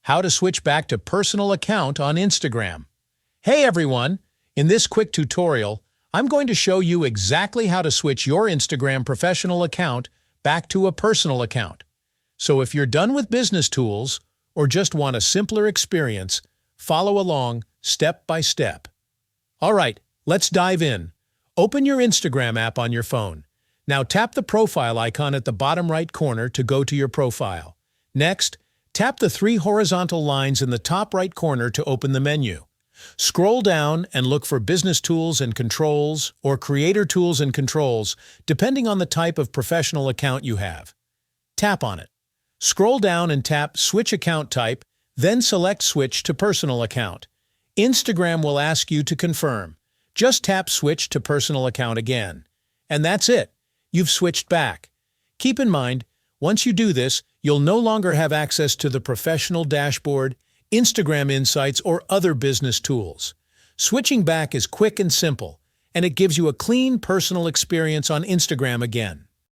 how to switch back to personal account on Instagram. Hey everyone! In this quick tutorial, I'm going to show you exactly how to switch your Instagram professional account back to a personal account. So if you're done with business tools or just want a simpler experience, follow along step by step. Alright, let's dive in. Open your Instagram app on your phone. Now tap the profile icon at the bottom right corner to go to your profile. Next, tap the three horizontal lines in the top right corner to open the menu. Scroll down and look for Business Tools and Controls or Creator Tools and Controls, depending on the type of professional account you have. Tap on it. Scroll down and tap Switch Account Type, then select Switch to Personal Account. Instagram will ask you to confirm. Just tap Switch to Personal Account again. And that's it. You've switched back. Keep in mind, once you do this, you'll no longer have access to the professional dashboard, Instagram insights, or other business tools. Switching back is quick and simple, and it gives you a clean, personal experience on Instagram again.